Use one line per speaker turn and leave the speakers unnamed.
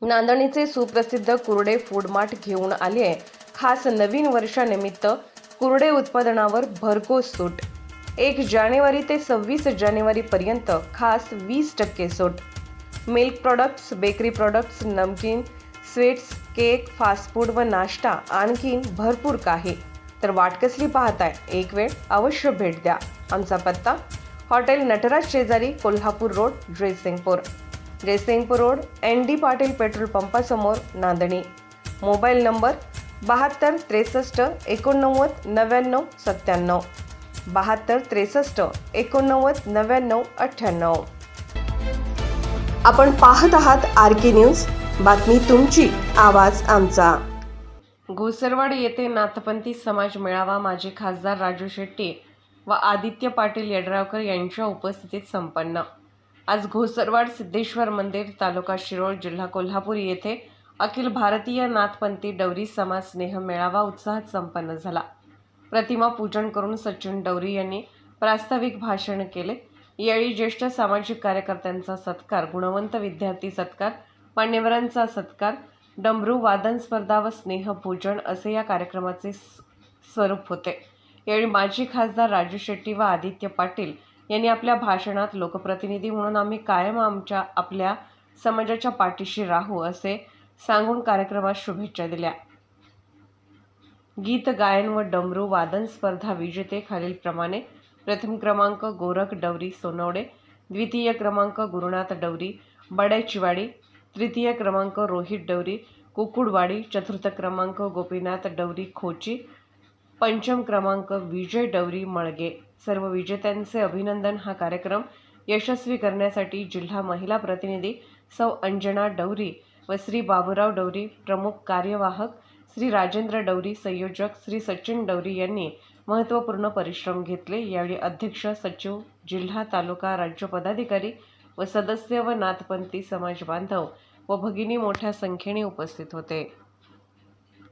नांदणीचे सुप्रसिद्ध कुर्डे food mart घेऊन आले आहे खास नवीन वर्षानिमित्त कुर्डे उत्पादनावर भरघोस सूट। 1 जानेवारी ते 26 जानेवारी पर्यंत खास 20% सूट। मिल्क प्रोडक्ट्स, बेकरी प्रोडक्ट्स, नमकीन, स्वीट्स, केक, फास्ट फूड व नाश्ता आणखीन भरपूर काही। तर वाट कसली पाहताय? एक वेळ अवश्य भेट द्या। आमचा पत्ता हॉटेल नटराज शेजारी, Kolhapur road, Jaysingpur road, ND Patil petrol पंपासमोर, नांदणी। Mobile number 72 63 89 99 97, 72 63 89 99 98। आपण पाहत आहात RK न्यूज, बातमी तुमची, आवाज आमचा। घोसरवाड येथे नाथपंथी समाज मेळावा माजी खासदार राजू शेट्टी व आदित्य पाटील यड्रावकर यांच्या उपस्थितीत संपन्न। आज घोसरवाड सिद्धेश्वर मंदिर, तालुका शिरोळ, जिल्हा कोल्हापूर येथे अखिल भारतीय नाथपंथी डवरी समाज स्नेह मेळावा उत्साहात संपन्न झाला। प्रतिमा पूजन करून सचिन डवरी यांनी प्रास्ताविक भाषण केले। यावेळी ज्येष्ठ सामाजिक कार्यकर्त्यांचा सत्कार, गुणवंत विद्यार्थी सत्कार, मान्यवरांचा सत्कार, डमरू वादन स्पर्धा व स्नेहभोजन असे या कार्यक्रमाचे स्वरूप होते। यावेळी माजी खासदार राजू शेट्टी व आदित्य पाटील यांनी आपल्या भाषणात लोकप्रतिनिधी म्हणून आम्ही कायम आपल्या समाजाच्या पाठीशी राहू असे सांगून कार्यक्रमास शुभेच्छा दिल्या। गीत गायन व डमरू वादन स्पर्धा विजेते खालीलप्रमाणे: प्रथम क्रमांक गोरख डवरी सोनवडे, द्वितीय क्रमांक गुरुनाथ डवरी बड्याचीवाडी, तृतीय क्रमांक रोहित डवरी कुकुडवाडी, चतुर्थ क्रमांक गोपीनाथ डवरी खोची, पंचम क्रमांक विजय डवरी मळगे। सर्व विजेत्यांचे अभिनंदन। हा कार्यक्रम यशस्वी करण्यासाठी जिल्हा महिला प्रतिनिधी सौ अंजना डवरी व श्री बाबूराव डवरी, प्रमुख कार्यवाहक श्री राजेंद्र डवरी, संयोजक श्री सचिन डवरी यांनी महत्त्वपूर्ण परिश्रम घेतले। यावेळी अध्यक्ष, सचिव, जिल्हा, तालुका, राज्य पदाधिकारी व सदस्य व नाथपंथी समाज बांधव व भगिनी मोठ्या संख्येने उपस्थित होते।